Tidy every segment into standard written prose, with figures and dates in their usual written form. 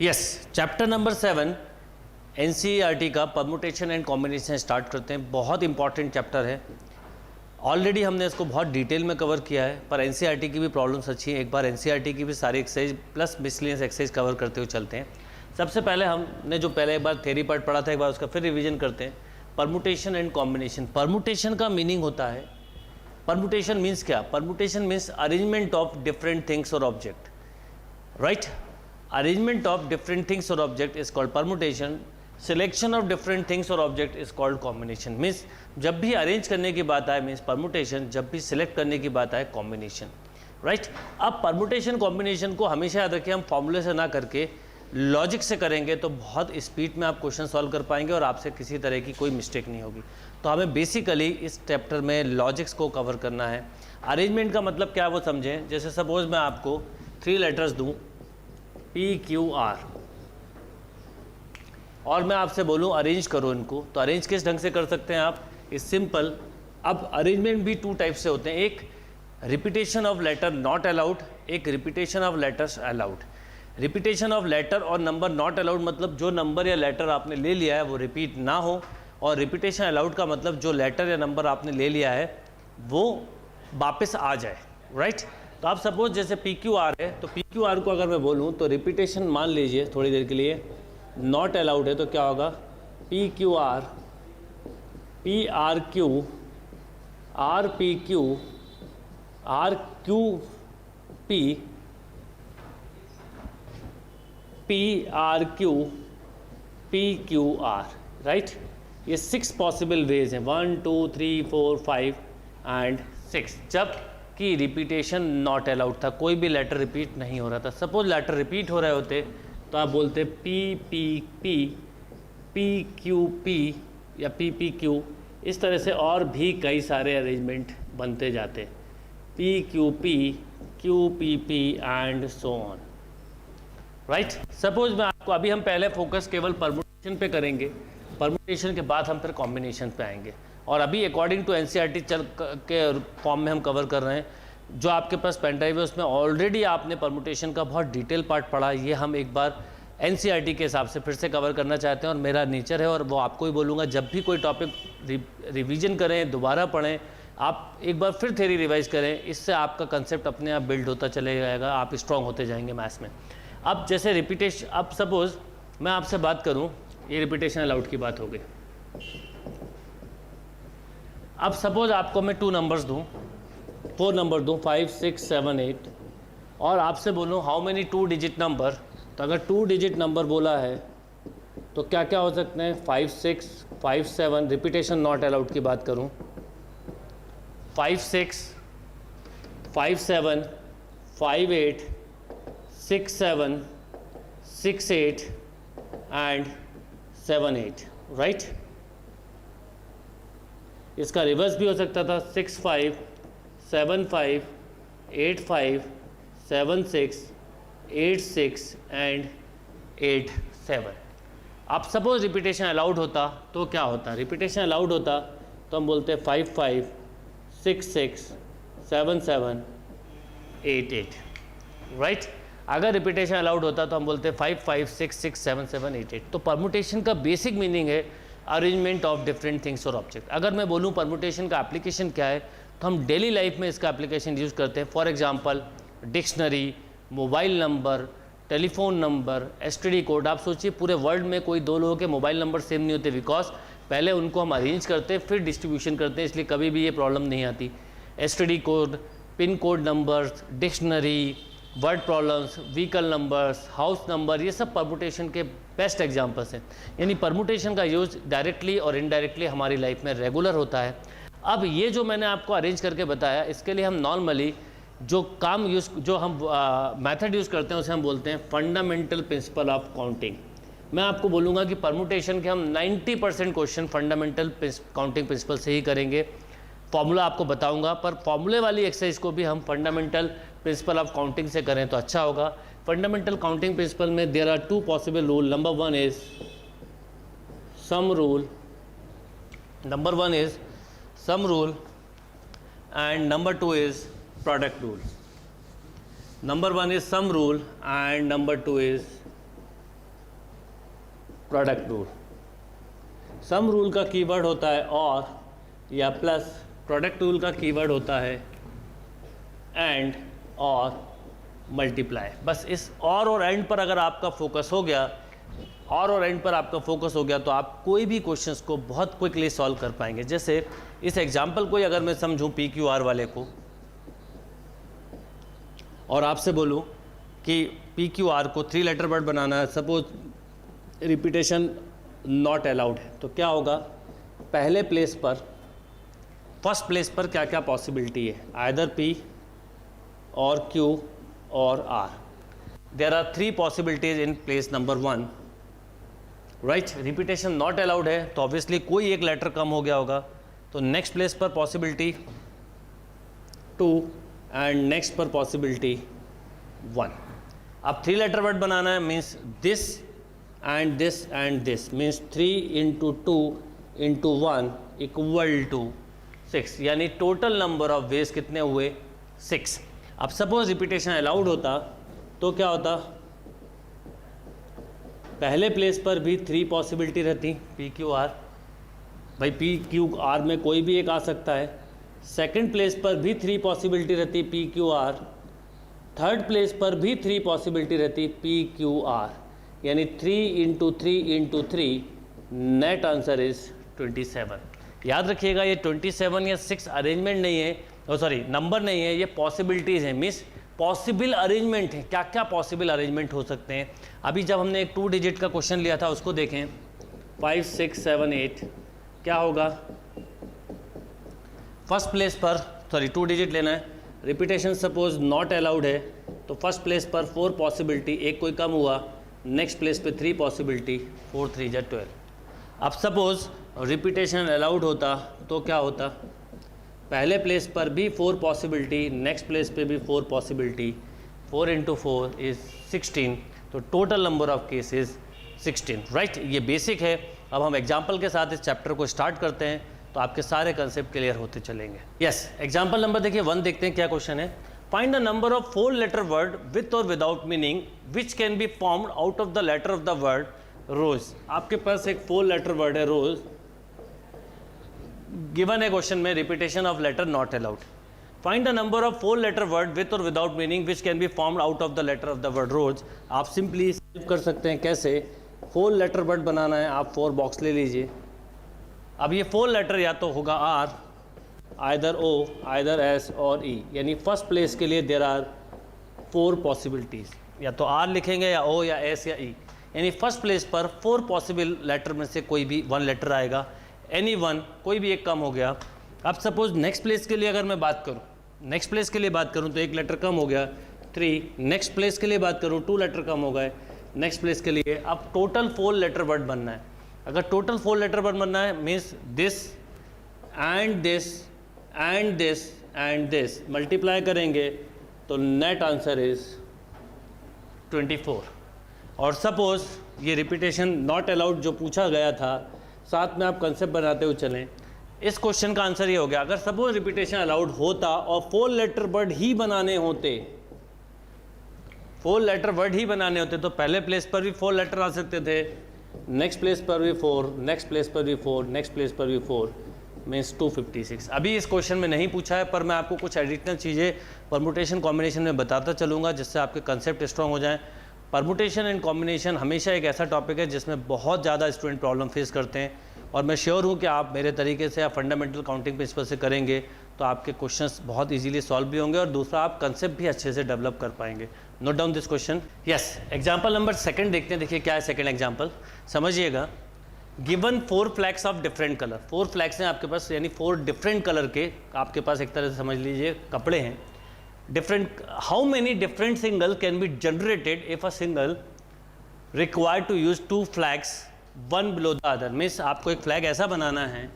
Yes, chapter number 7 NCERT का permutation and combination start करते हैं। बहुत इंपॉर्टेंट चैप्टर है। ऑलरेडी हमने इसको बहुत डिटेल में कवर किया है, पर एनसीईआरटी की भी प्रॉब्लम्स अच्छी हैं। एक बार एनसीईआरटी की भी सारी exercise plus miscellaneous exercise cover करते हुए चलते हैं। सबसे पहले हमने जो पहले एक बार थ्योरी पार्ट पढ़ा था, एक बार उसका फिर रिवीजन करते हैं। Permutation and combination. परमुटेशन का मीनिंग होता है, परमुटेशन मीन्स क्या? Permutation means arrangement of different things और object, right? Arrangement of different things or object is called permutation. Selection of different things or object is called combination. Means जब भी arrange करने की बात आए means permutation, जब भी सिलेक्ट करने की बात आए combination, right? अब permutation combination को हमेशा याद रखिए, हम फॉर्मूले से ना करके लॉजिक से करेंगे तो बहुत स्पीड में आप क्वेश्चन सॉल्व कर पाएंगे और आपसे किसी तरह की कोई मिस्टेक नहीं होगी। तो हमें बेसिकली इस चैप्टर में लॉजिक्स को कवर करना है। अरेंजमेंट का मतलब क्या है वो समझें। जैसे सपोज मैं आपको 3 लेटर्स दूँ PQR और मैं आपसे बोलूं अरेंज करो इनको, तो अरेंज किस ढंग से कर सकते हैं आप? इस सिंपल। अब अरेंजमेंट भी 2 टाइप से होते हैं, एक repetition of letter not allowed, एक repetition of letters allowed. Repetition of letter और नंबर नॉट अलाउड मतलब जो नंबर या लेटर आपने ले लिया है वो रिपीट ना हो, और रिपीटेशन अलाउड का मतलब जो लेटर या नंबर आपने ले लिया है वो वापस आ जाए, राइट? तो आप सपोज जैसे PQR है, तो PQR को अगर मैं बोलूँ तो रिपीटेशन मान लीजिए थोड़ी देर के लिए नॉट अलाउड है, तो क्या होगा? PQR PRQ RPQ RQP PRQ PQR, right? ये 6 पॉसिबल वेज हैं, 1 2 3 4 5 एंड 6। जब कि रिपीटेशन नॉट अलाउड था, कोई भी लेटर रिपीट नहीं हो रहा था। सपोज लेटर रिपीट हो रहे होते तो आप बोलते PPP PQP या PPQ, इस तरह से और भी कई सारे अरेंजमेंट बनते जाते, PQP QPP and so on, right? Suppose मैं आपको, अभी हम पहले फोकस केवल परमुटेशन पे करेंगे, परमुटेशन के बाद हम फिर कॉम्बिनेशन पे आएंगे। और अभी अकॉर्डिंग टू एनसीईआरटी के फॉर्म में हम कवर कर रहे हैं। जो आपके पास पेन ड्राइव है उसमें ऑलरेडी आपने परमुटेशन का बहुत डिटेल पार्ट पढ़ा, ये हम एक बार एनसीईआरटी के हिसाब से फिर से कवर करना चाहते हैं। और मेरा नेचर है, और वो आपको ही बोलूँगा, जब भी कोई टॉपिक रिवीजन करें, दोबारा पढ़ें, आप एक बार फिर थ्योरी रिवाइज करें, इससे आपका कंसेप्ट अपने आप बिल्ड होता चले जाएगा, आप स्ट्रॉन्ग होते जाएंगे मैथ्स में। अब जैसे रिपीटेशन, अब सपोज मैं आपसे बात करूँ, ये रिपीटेशन अलाउड की बात हो गई। अब सपोज आपको मैं 2 नंबर्स दूँ, 4 नंबर दूँ, 5 6 7 8, और आपसे बोलूँ हाउ मेनी 2 डिजिट नंबर, तो अगर 2 डिजिट नंबर बोला है तो क्या क्या हो सकते हैं? 5 6 5 7, रिपीटेशन नॉट अलाउड की बात करूँ, 5 6 5 7 5 8 6 7 6 8 एंड 7 8, राइट? इसका रिवर्स भी हो सकता था, 6 5 7 5 8 5 7 6 8 6 एंड 8 7। अब सपोज रिपीटेशन अलाउड होता तो क्या होता? रिपीटेशन अलाउड होता तो हम बोलते 5 5 6 6 7 7 8 8, राइट? अगर रिपीटेशन अलाउड होता तो हम बोलते 5 5 6 6 7 7 8 8। तो परमुटेशन का बेसिक मीनिंग है अरेंजमेंट ऑफ डिफरेंट थिंग्स और ऑब्जेक्ट। अगर मैं बोलूँ परमुटेशन का एप्लीकेशन क्या है, तो हम डेली लाइफ में इसका एप्लीकेशन यूज़ करते हैं। For example dictionary, mobile number, telephone number, STD code. आप सोचिए पूरे वर्ल्ड में कोई 2 लोगों के मोबाइल नंबर सेम नहीं होते, बिकॉज पहले उनको हम अरेंज करते हैं फिर डिस्ट्रीब्यूशन करते हैं, इसलिए कभी भी ये प्रॉब्लम नहीं आती। STD code, pin code numbers, dictionary, word problems, vehicle numbers, house number, ये सब परमुटेशन के बेस्ट एग्जांपल्स हैं। यानी परमुटेशन का यूज़ डायरेक्टली और इनडायरेक्टली हमारी लाइफ में रेगुलर होता है। अब ये जो मैंने आपको अरेंज करके बताया, इसके लिए हम नॉर्मली जो काम यूज़, जो हम मेथड यूज़ करते हैं उसे हम बोलते हैं फंडामेंटल प्रिंसिपल ऑफ काउंटिंग। मैं आपको बोलूँगा कि परमुटेशन के हम 90% क्वेश्चन फंडामेंटल काउंटिंग प्रिंसिपल से ही करेंगे। फॉर्मूला आपको बताऊंगा, पर फॉर्मूले वाली एक्सरसाइज को भी हम फंडामेंटल प्रिंसिपल ऑफ काउंटिंग से करें तो अच्छा होगा। फंडामेंटल काउंटिंग प्रिंसिपल में there are 2 possible rule. Number 1 is sum rule, and number 2 is product rule. Number 1 is sum rule and number 2 is product rule. Sum rule का keyword होता है और या प्लस, प्रोडक्ट रूल का keyword होता है and और मल्टीप्लाई। बस इस और एंड पर अगर आपका फोकस हो गया, और एंड पर आपका फोकस हो गया तो आप कोई भी क्वेश्चंस को बहुत क्विकली सॉल्व कर पाएंगे। जैसे इस एग्जांपल को ही अगर मैं समझूं PQR वाले को और आपसे बोलूं कि PQR को 3 लेटर वर्ड बनाना है, सपोज रिपीटेशन नॉट अलाउड है, तो क्या होगा, पहले प्लेस पर, फर्स्ट प्लेस पर क्या क्या पॉसिबिलिटी है, आइदर P और Q और R। There are 3 possibilities in place number 1, right. Repetition not allowed है तो ऑब्वियसली कोई एक लेटर कम हो गया होगा, तो नेक्स्ट प्लेस पर पॉसिबिलिटी 2 एंड नेक्स्ट पर पॉसिबिलिटी 1। अब 3 लेटर वर्ड बनाना है, means this and this means 3 into 2 into 1 equal to 6, यानी टोटल नंबर ऑफ वेज कितने हुए, 6। अब सपोज रिपीटेशन अलाउड होता तो क्या होता, पहले प्लेस पर भी 3 पॉसिबिलिटी रहती, PQR, भाई PQR में कोई भी एक आ सकता है। सेकंड प्लेस पर भी 3 पॉसिबिलिटी रहती PQR, थर्ड प्लेस पर भी 3 पॉसिबिलिटी रहती PQR, यानी 3 into 3 into 3, net answer is 27। याद रखिएगा ये 27 या 6 अरेंजमेंट नहीं है, सॉरी नंबर नहीं है, ये पॉसिबिलिटीज़ हैं, मिस पॉसिबल अरेंजमेंट है। क्या क्या पॉसिबल अरेंजमेंट हो सकते हैं। अभी जब हमने एक 2 डिजिट का क्वेश्चन लिया था उसको देखें, 5 6 7 8, क्या होगा, फर्स्ट प्लेस पर, सॉरी 2 डिजिट लेना है, रिपीटेशन सपोज नॉट अलाउड है तो फर्स्ट प्लेस पर 4 पॉसिबिलिटी, एक कोई कम हुआ, नेक्स्ट प्लेस पे 3 पॉसिबिलिटी, 4 3 जा 12। अब सपोज रिपीटेशन अलाउड होता तो क्या होता, पहले प्लेस पर भी 4 पॉसिबिलिटी, नेक्स्ट प्लेस पे भी 4 पॉसिबिलिटी, 4 इंटू 4 इज 16, तो total number of cases 16, right. ये बेसिक है। अब हम एग्जाम्पल के साथ इस चैप्टर को स्टार्ट करते हैं तो आपके सारे कंसेप्ट क्लियर होते चलेंगे। यस, एग्जाम्पल नंबर देखिए 1 देखते हैं क्या क्वेश्चन है। Find the number of 4 letter word with और without meaning which can be formed out of the letter of the word rose. आपके पास एक 4 लेटर वर्ड है रोज, गिवन है क्वेश्चन में repetition of letter not allowed. Find the number of 4 letter word with और without meaning which can be formed out of the letter of the word rose. आप simply solve कर सकते हैं, कैसे, 4 letter word बनाना है, आप 4 बॉक्स ले लीजिए। अब ये 4 लेटर या तो होगा R, either O, either S और E, यानी फर्स्ट प्लेस के लिए देयर आर 4 पॉसिबिलिटीज, या तो R लिखेंगे या O या S या E, यानी फर्स्ट प्लेस पर 4 पॉसिबल लेटर में से कोई भी 1 लेटर आएगा, एनी 1, कोई भी एक कम हो गया। अब सपोज नेक्स्ट प्लेस के लिए अगर मैं बात करूं, नेक्स्ट प्लेस के लिए बात करूं तो 1 लेटर कम हो गया 3, नेक्स्ट प्लेस के लिए बात करूं 2 लेटर कम हो गए नेक्स्ट प्लेस के लिए। अब टोटल 4 लेटर वर्ड बनना है। अगर टोटल 4 लेटर वर्ड बनना है means this and this and this and this multiply करेंगे तो नेट आंसर इज 24। और सपोज ये रिपीटेशन नॉट अलाउड जो पूछा गया था, साथ में आप कंसेप्ट बनाते हुए चलें। इस क्वेश्चन का आंसर ये हो गया, अगर सपोज रिपीटेशन अलाउड होता और 4 लेटर वर्ड ही बनाने होते, 4 लेटर वर्ड ही बनाने होते तो पहले प्लेस पर भी 4 लेटर आ सकते थे, नेक्स्ट प्लेस पर भी 4, नेक्स्ट प्लेस पर भी 4, नेक्स्ट प्लेस पर भी 4, मीन्स 256। अभी इस क्वेश्चन में नहीं पूछा है, पर मैं आपको कुछ एडिशनल चीज़ें परमुटेशन कॉम्बिनेशन में बताता चलूँगा जिससे आपके कंसेप्ट स्ट्रॉन्ग हो जाएँ। परमुटेशन एंड कॉम्बिनेशन हमेशा एक ऐसा टॉपिक है जिसमें बहुत ज़्यादा स्टूडेंट प्रॉब्लम फेस करते हैं, और मैं श्योर हूँ कि आप मेरे तरीके से या फंडामेंटल काउंटिंग प्रिंसिपल से करेंगे तो आपके क्वेश्चंस बहुत इजीली सॉल्व भी होंगे, और दूसरा आप कंसेप्ट भी अच्छे से डेवलप कर पाएंगे। Note down this question. Yes, example number 2 देखते हैं। देखिए क्या है सेकंड एग्जाम्पल, समझिएगा। Given 4 flags of different colour, 4 flags हैं आपके पास, यानी 4 डिफरेंट कलर के आपके पास एक तरह से समझ लीजिए कपड़े हैं different. How many different single can be generated if a single required to use 2 flags 1 below the other. Means आपको एक फ्लैग ऐसा बनाना है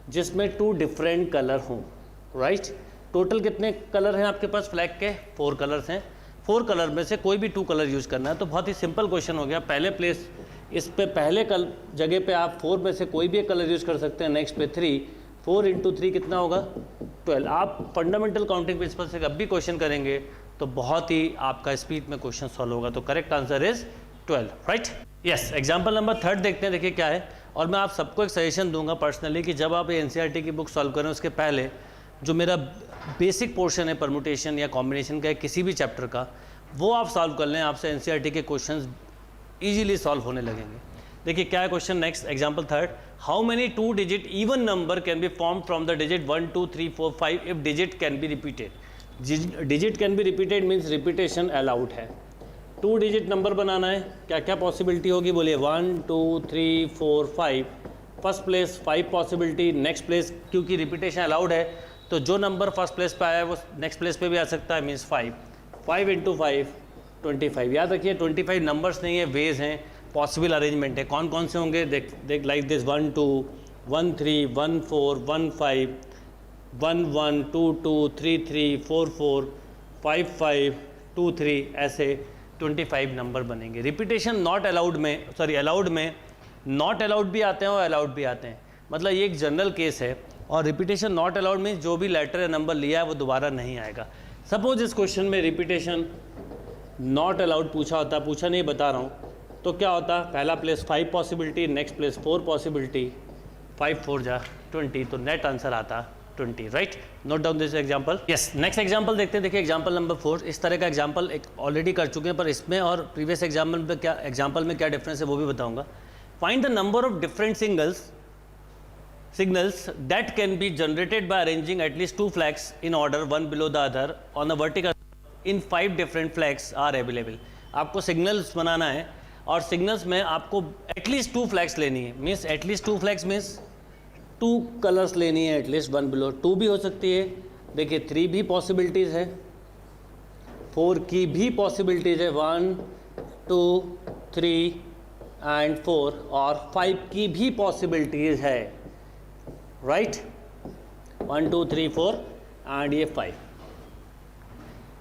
जिसमें 2 डिफरेंट कलर हों, राइट। टोटल कितने कलर हैं आपके पास फ्लैग के, 4 कलर्स हैं। 4 कलर में से कोई भी 2 कलर यूज़ करना है, तो बहुत ही सिंपल क्वेश्चन हो गया। पहले प्लेस इस पे पहले जगह पे आप 4 में से कोई भी एक कलर यूज़ कर सकते हैं, नेक्स्ट पे 3, 4 इंटू 3 कितना होगा 12। आप फंडामेंटल काउंटिंग प्रिंसिपल से कभी क्वेश्चन करेंगे तो बहुत ही आपका स्पीड में क्वेश्चन सॉल्व होगा। तो correct answer is 12, right. Yes, example number 3 देखते हैं, देखिए क्या है। और मैं आप सबको एक सजेशन दूंगा पर्सनली कि जब आप एनसीईआरटी की बुक सॉल्व करें उसके पहले जो मेरा बेसिक पोर्शन है परमुटेशन या कॉम्बिनेशन का किसी भी चैप्टर का, वो आप सॉल्व कर लें, आपसे एनसीईआरटी के क्वेश्चंस इजीली सॉल्व होने लगेंगे। देखिए क्या है question next, example 3, how many 2 digit even number can be form from the digit 1 2 3 4 5 if digit can be repeated. Digit can be repeated means repetition allowed है। 2 डिजिट नंबर बनाना है, क्या क्या possibility होगी बोलिए। 1 2 3 4 5, first place 5 possibility, next place क्योंकि repetition allowed है तो जो नंबर फर्स्ट प्लेस पे आया है वो नेक्स्ट प्लेस पे भी आ सकता है, मीन्स 5 5 × 5 25। याद रखिए 25 नंबर्स नहीं है, वेज हैं, पॉसिबल अरेंजमेंट है। कौन कौन से होंगे देख लाइक दिस 1 2 1 3 1 4 1 5 1 1 2 2 3 3 4 4 5 5 2 3, ऐसे 25 नंबर बनेंगे। रिपीटेशन नॉट अलाउड में, सॉरी अलाउड में नॉट अलाउड भी आते हैं और अलाउड भी आते हैं, मतलब ये एक जनरल केस है। और रिपीटेशन नॉट अलाउड में जो भी लेटर या नंबर लिया है वो दोबारा नहीं आएगा। सपोज इस क्वेश्चन में रिपीटेशन नॉट अलाउड पूछा होता, पूछा नहीं बता रहा हूँ, तो क्या होता, पहला place 5 possibility, next place 4 possibility, 5 4 जा 20, तो नेट आंसर आता 20, right. Note down this example. Yes, next example देखते हैं। देखिए एग्जांपल नंबर 4, इस तरह का एग्जांपल एक ऑलरेडी कर चुके हैं, पर इसमें और प्रीवियस एग्जांपल में क्या डिफरेंस है वो भी बताऊंगा। Find the number of different signals that can be generated by arranging at least 2 flags in order one below the other on a vertical in 5 different flags are available। आपको signals बनाना है और signals में आपको at least 2 flags लेनी है, means at least 2 flags means 2 colours लेनी है, at least 1 below. 2 भी हो सकती है, देखिए 3 भी पॉसिबिलिटीज़ है, 4 की भी पॉसिबिलिटीज़ है, 1 2 3 एंड 4, और 5 की भी पॉसिबिलिटीज़ है, राइट। 1 2 3 4 एंड ये 5।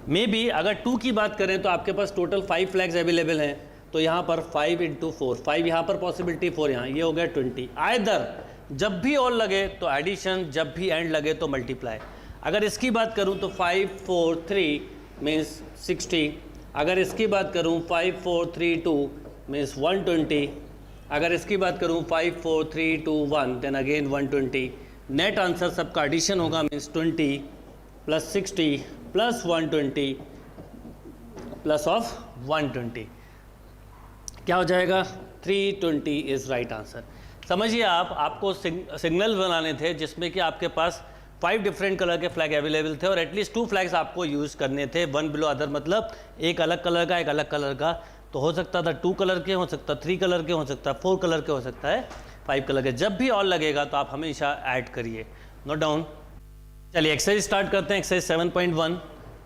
मे बी अगर 2 की बात करें तो आपके पास टोटल 5 फ्लैग्स अवेलेबल हैं, तो यहाँ पर 5 × 4, 5 यहाँ पर पॉसिबिलिटी, 4 यहाँ, ये हो गया 20। आइदर जब भी और लगे तो एडिशन, जब भी एंड लगे तो मल्टीप्लाई। अगर इसकी बात करूँ तो 5 4 3 मीन्स 60। अगर इसकी बात करूँ 5 4 3 2 मीन्स 120। अगर इसकी बात करूँ 5 4 3 2 1 देन अगेन 120। नेट आंसर सबका एडिशन होगा, मीन्स 20 + 60 + 120 प्लस ऑफ 120, क्या हो जाएगा, 320 इज़ राइट आंसर। समझिए आपको सिग्नल बनाने थे जिसमें कि आपके पास 5 डिफरेंट कलर के फ्लैग अवेलेबल थे और एटलीस्ट 2 फ्लैग्स आपको यूज़ करने थे, 1 बिलो अदर, मतलब एक अलग कलर का एक अलग कलर का। तो हो सकता था 2 कलर के, हो सकता 3 कलर के, हो सकता 4 कलर के, हो सकता है 5 कलर के। जब भी और लगेगा तो आप हमेशा ऐड करिए। Note down. चलिए एक्सरसाइज स्टार्ट करते हैं। एक्सरसाइज 7.1।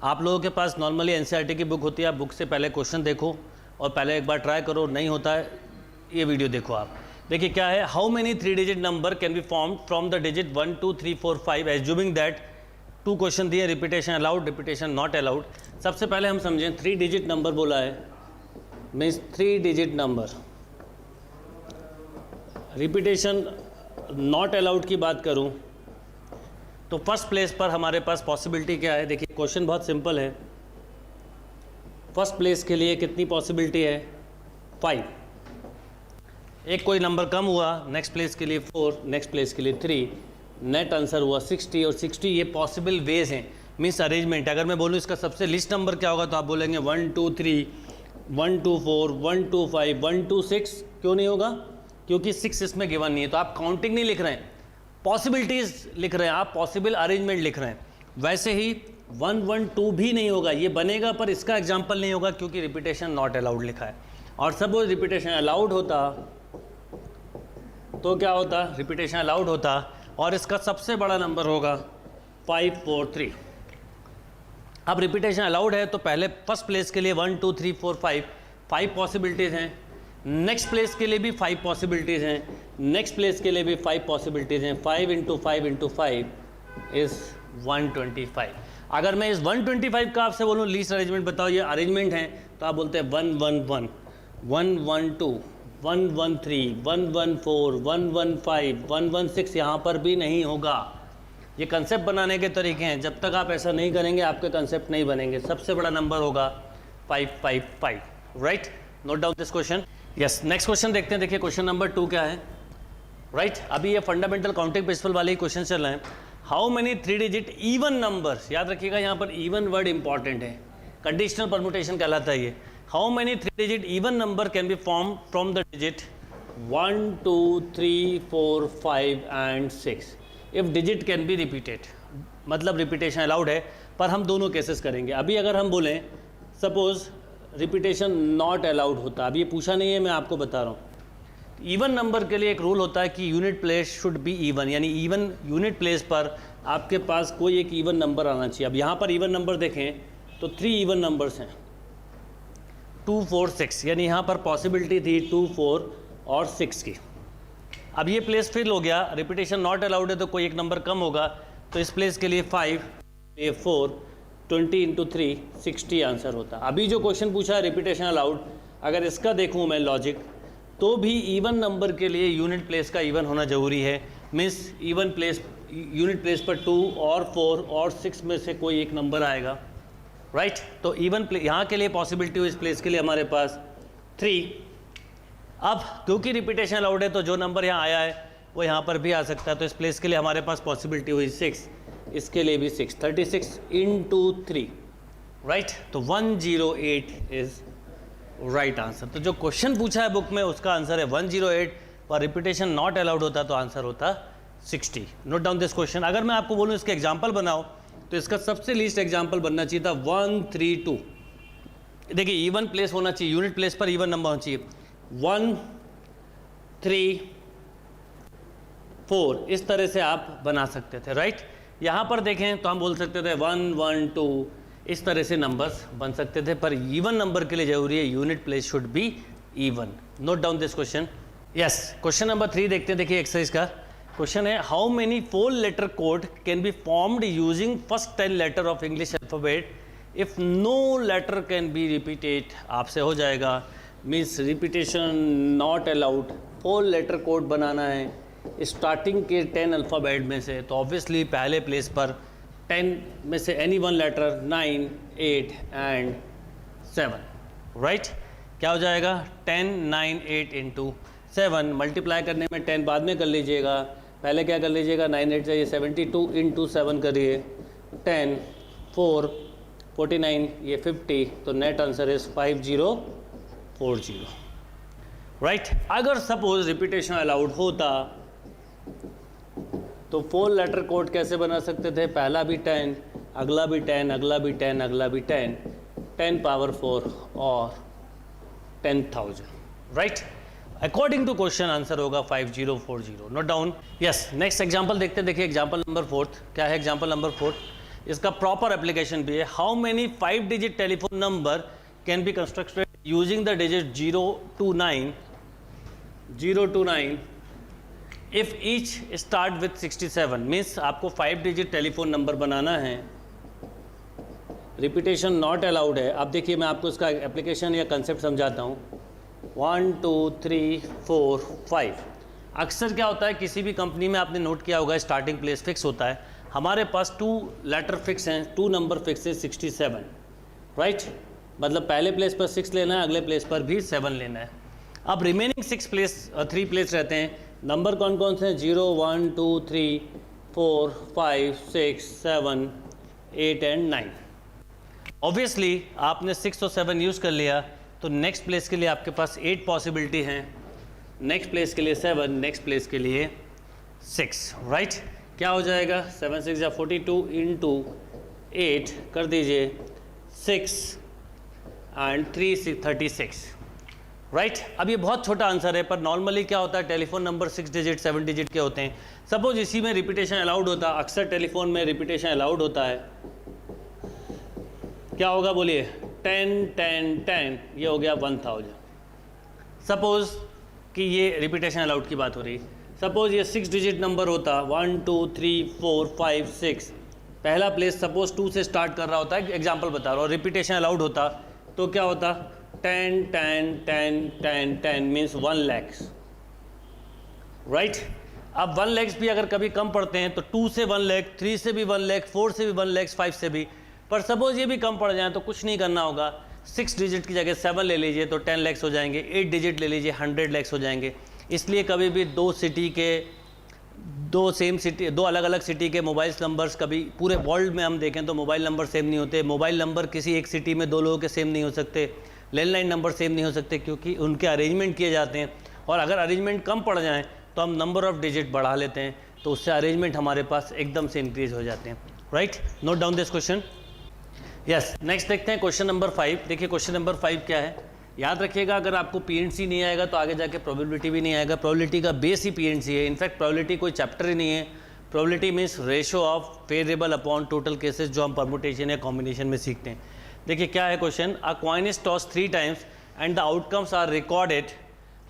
आप लोगों के पास नॉर्मली एनसीईआरटी की बुक होती है, आप बुक से पहले क्वेश्चन देखो और पहले एक बार ट्राई करो, नहीं होता है ये वीडियो देखो आप। देखिए क्या है, how many 3 digit number can be form from the digit 1 2 3 4 5 assuming that 2 question दिए, repetition allowed, repetition not allowed. सबसे पहले हम समझें 3 डिजिट नंबर बोला है, means 3 digit number. Repetition not allowed की बात करूं तो फर्स्ट प्लेस पर हमारे पास पॉसिबिलिटी क्या है। देखिए क्वेश्चन बहुत सिंपल है। फर्स्ट प्लेस के लिए कितनी पॉसिबिलिटी है, 5। एक कोई नंबर कम हुआ, नेक्स्ट प्लेस के लिए 4, नेक्स्ट प्लेस के लिए 3, नेट आंसर हुआ 60। और 60 ये पॉसिबल वेज हैं, मीन्स अरेंजमेंट। अगर मैं बोलूँ इसका सबसे लिस्ट नंबर क्या होगा तो आप बोलेंगे 1 2 3 1 2 4 1 2 5 1 2 6। क्यों नहीं होगा, क्योंकि 6 इसमें गिवन नहीं है, तो आप काउंटिंग नहीं लिख रहे हैं, पॉसिबिलिटीज़ लिख रहे हैं, आप पॉसिबल अरेंजमेंट लिख रहे हैं। वैसे ही 1 1 2 भी नहीं होगा, ये बनेगा पर इसका एग्जाम्पल नहीं होगा क्योंकि रिपीटेशन नॉट अलाउड लिखा है। और सपोज रिपीटेशन अलाउड होता तो क्या होता, रिपीटेशन अलाउड होता और इसका सबसे बड़ा नंबर होगा 5 4 3। अब रिपीटेशन अलाउड है तो पहले फर्स्ट प्लेस के लिए 1 2 3 4 5 पॉसिबिलिटीज़ हैं, नेक्स्ट प्लेस के लिए भी 5 पॉसिबिलिटीज़ हैं, नेक्स्ट प्लेस के लिए भी 5 पॉसिबिलिटीज़ हैं। 5 × 5 × 5 इज़ 125। अगर मैं इस 125 का आपसे बोलूँ लीस्ट अरेंजमेंट बताओ, ये अरेंजमेंट है, तो आप बोलते हैं 1 1 1 1 1 2 1 1 3 1 1 4 1 1 5 1 1 6। यहाँ पर भी नहीं होगा। ये कंसेप्ट बनाने के तरीके हैं, जब तक आप ऐसा नहीं करेंगे आपके कंसेप्ट नहीं बनेंगे। सबसे बड़ा नंबर होगा 5 5 5, right. Note down this question. Yes, next question देखते हैं। देखिए क्वेश्चन नंबर 2 क्या है, राइट अभी ये फंडामेंटल काउंटिंग प्रिंसिपल वाले ही क्वेश्चन चल रहे हैं। How many 3 digit even numbers, याद रखिएगा यहाँ पर इवन वर्ड इंपॉर्टेंट है, कंडीशनल परमुटेशन कहलाता है ये। How many 3 digit even number can be form from the digit 1 2 3 4 5 and 6 if digit can be repeated, मतलब रिपीटेशन अलाउड है, पर हम दोनों केसेस करेंगे। अभी अगर हम बोलें सपोज रिपीटेशन नॉट अलाउड होता, अब ये पूछा नहीं है, मैं आपको बता रहा हूँ। इवन नंबर के लिए एक रूल होता है कि unit place should be even, यानी इवन यूनिट प्लेस पर आपके पास कोई एक इवन नंबर आना चाहिए। अब यहाँ पर इवन नंबर देखें तो 3 इवन नंबर्स हैं 2 4 6, यानी यहाँ पर पॉसिबिलिटी थी 2 4 और 6 की। अब ये प्लेस फिल हो गया, रिपीटेशन नॉट अलाउड है तो कोई एक नंबर कम होगा, तो इस प्लेस के लिए 5 ये 4 20 इंटू 3 60 आंसर होता। अभी जो क्वेश्चन पूछा है रिपीटेशन अलाउड, अगर इसका देखूँ मैं लॉजिक, तो भी इवन नंबर के लिए यूनिट प्लेस का इवन होना जरूरी है। Means even place unit place पर 2 और 4 और 6 में से कोई एक नंबर आएगा, राइट तो इवन यहाँ के लिए पॉसिबिलिटी हुई इस प्लेस के लिए हमारे पास 3। अब क्योंकि रिपीटेशन अलाउड है तो जो नंबर यहाँ आया है वो यहाँ पर भी आ सकता है, तो इस प्लेस के लिए हमारे पास पॉसिबिलिटी हुई 6, इसके लिए भी 6, 36 इंटू 3, राइट तो 108 इज राइट आंसर। तो जो क्वेश्चन पूछा है बुक में उसका आंसर है 108, और रिपीटेशन नॉट अलाउड होता तो आंसर होता 60। Note down this question. अगर मैं आपको बोलूँ इसके एग्जाम्पल बनाओ तो इसका सबसे लीस्ट एग्जाम्पल बनना चाहिए था 1 3 2। देखिए इवन प्लेस होना चाहिए, यूनिट प्लेस पर इवन नंबर होना चाहिए 1 3 4, इस तरह से आप बना सकते थे, राइट यहाँ पर देखें तो हम बोल सकते थे 1 1 2, इस तरह से नंबर्स बन सकते थे, पर इवन नंबर के लिए जरूरी है unit place should be even. Note down this question. Yes, question number 3 देखते हैं। देखिए एक्सरसाइज का क्वेश्चन है how many 4 letter code can be formed using first 10 letter of English alphabet if no letter can be repeated. आपसे हो जाएगा, means repetition not allowed, 4 letter code बनाना है स्टार्टिंग के 10 अल्फ़ाबेट में से, तो ऑब्वियसली पहले प्लेस पर 10 में से any one letter 9 8 and 7, right क्या हो जाएगा 10 9 8 इंटू 7, मल्टीप्लाई करने में 10 बाद में कर लीजिएगा, पहले क्या कर लीजिएगा 9 8 चाहिए 72 इंटू 7 करिए 10 4 49 ये 50, तो नेट आंसर इज 5040, राइट। अगर सपोज रिपीटेशन अलाउड होता तो 4 लेटर कोड कैसे बना सकते थे, पहला भी 10, अगला भी 10, अगला भी 10, अगला भी 10, 10 पावर 4 और 10,000, right according to question answer होगा 5040। Note down. Yes, next example देखते हैं। देखिए एग्जांपल नंबर 4 क्या है, एग्जांपल नंबर 4 इसका प्रॉपर एप्लीकेशन भी है। How many 5 digit telephone number can be constructed using the digit 0 to 9 if each start with 67। Means आपको 5 डिजिट टेलीफोन नंबर बनाना है, रिपीटेशन नॉट अलाउड है। अब देखिए मैं आपको इसका एप्लीकेशन या कंसेप्ट समझाता हूँ। 1 2 3 4 5। अक्सर क्या होता है किसी भी कंपनी में आपने नोट किया होगा स्टार्टिंग प्लेस फिक्स होता है, हमारे पास 2 लेटर फिक्स हैं, 2 नंबर फिक्स है 67, राइट मतलब पहले प्लेस पर 6 लेना है, अगले प्लेस पर भी 7 लेना है। अब रिमेनिंग 3 प्लेस रहते हैं, नंबर कौन कौन से हैं 0 1 2 3 4 5 6 7 8 एंड 9। ऑब्वियसली आपने 6 और 7 यूज़ कर लिया, तो नेक्स्ट प्लेस के लिए आपके पास 8 पॉसिबिलिटी हैं, नेक्स्ट प्लेस के लिए 7, नेक्स्ट प्लेस के लिए 6, राइट क्या हो जाएगा 7 6 या 42 इंटू 8 कर दीजिए 6 एंड 3 36, राइट अब ये बहुत छोटा आंसर है, पर नॉर्मली क्या होता है टेलीफोन नंबर 6 डिजिट 7 डिजिट के होते हैं। सपोज इसी में रिपीटेशन अलाउड होता, अक्सर टेलीफोन में रिपीटेशन अलाउड होता है, क्या होगा बोलिए 10 10 10, ये हो गया 1000। सपोज कि ये रिपीटेशन अलाउड की बात हो रही, सपोज ये 6 डिजिट नंबर होता 1 2 3 4 5 6, पहला प्लेस सपोज 2 से स्टार्ट कर रहा होता है, एग्जाम्पल बता रहा हूँ, रिपीटेशन अलाउड होता तो क्या होता 10 10 10 10 10 मीन्स 1 लाख, राइट। अब 1 लाख भी अगर कभी कम पड़ते हैं तो 2 से 1 लाख, 3 से भी 1 लाख, 4 से भी 1 लाख, 5 से भी, पर सपोज ये भी कम पड़ जाए तो कुछ नहीं करना होगा, 6 डिजिट की जगह 7 ले लीजिए तो 10 लैक्स हो जाएंगे, 8 डिजिट ले लीजिए 100 लैक्स हो जाएंगे। इसलिए कभी भी दो अलग अलग सिटी के मोबाइल नंबर्स, कभी पूरे वर्ल्ड में हम देखें तो मोबाइल नंबर सेम नहीं होते। मोबाइल नंबर किसी एक सिटी में 2 लोगों के सेम नहीं हो सकते। लैंडलाइन नंबर सेम नहीं हो सकते क्योंकि उनके अरेंजमेंट किए जाते हैं, और अगर अरेंजमेंट कम पड़ जाएँ तो हम नंबर ऑफ़ डिजिट बढ़ा लेते हैं, तो उससे अरेंजमेंट हमारे पास एकदम से इंक्रीज हो जाते हैं। Right, note down this question. Yes, next देखते हैं क्वेश्चन नंबर 5। देखिए क्वेश्चन नंबर 5 क्या है, याद रखिएगा अगर आपको पीएनसी नहीं आएगा तो आगे जाके प्रोबेबिलिटी भी नहीं आएगा। प्रोबेबिलिटी का बेस ही पीएनसी है। इनफैक्ट प्रोबेबिलिटी कोई चैप्टर ही नहीं है। Probability means ratio of favourable upon total cases, जो हम परमुटेशन या कॉम्बिनेशन में सीखते हैं। देखिए क्या है question, a coin is toss 3 times and the outcomes are recorded,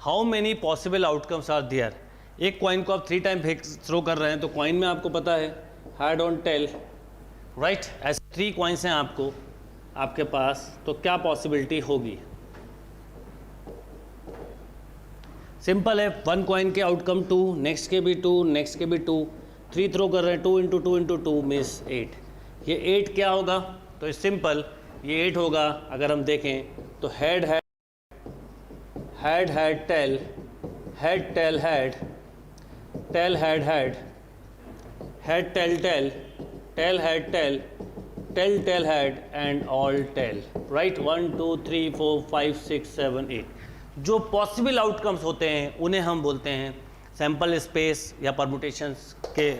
how many possible outcomes are there. एक कॉइन को आप 3 टाइम थ्रो कर रहे हैं तो कॉइन में आपको पता है हेड ऑन टेल, राइट, ऐसे 3 कॉइन्स हैं आपके पास, तो क्या पॉसिबिलिटी होगी। सिंपल है, 1 कॉइन के आउटकम 2, नेक्स्ट के भी 2, नेक्स्ट के भी 2, 3 थ्रो कर रहे हैं, 2 इंटू 2 इंटू 2 मीन्स 8। ये 8 क्या होगा, तो सिंपल ये 8 होगा। अगर हम देखें तो head tail, head tail, head tail head, tail head head, head tail tail, tail head tail, tail tail head and all tail. Right, 1 2 3 4 5 6 7 8 जो पॉसिबल आउटकम्स होते हैं उन्हें हम बोलते हैं सैम्पल स्पेस या परमुटेशंस के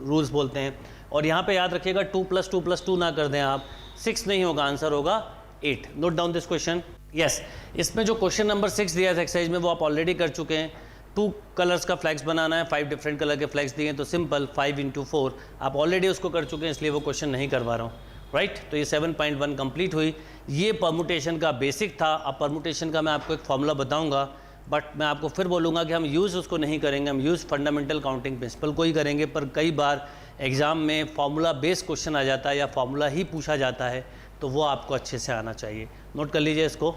रूल्स बोलते हैं। और यहाँ पे याद रखिएगा 2 + 2 + 2 ना कर दें आप, 6 नहीं होगा, आंसर होगा 8। Note down this question. Yes, इसमें जो क्वेश्चन नंबर 6 दिया था एक्सरसाइज में वो आप ऑलरेडी कर चुके हैं। 2 कलर्स का फ्लैग्स बनाना है, 5 डिफरेंट कलर के फ्लैग्स दिए हैं, तो सिंपल 5 × 4 आप ऑलरेडी उसको कर चुके हैं, इसलिए वो क्वेश्चन नहीं करवा रहा हूँ। राइट, तो ये 7.1 कंप्लीट हुई। ये परमुटेशन का बेसिक था। अब परमुटेशन का मैं आपको एक फॉर्मूला बताऊंगा, बट मैं आपको फिर बोलूँगा कि हम यूज़ उसको नहीं करेंगे, हम यूज़ फंडामेंटल काउंटिंग प्रिंसिपल को ही करेंगे। पर कई बार एग्ज़ाम में फार्मूला बेस्ड क्वेश्चन आ जाता है या फार्मूला ही पूछा जाता है, तो वो आपको अच्छे से आना चाहिए। नोट कर लीजिए इसको।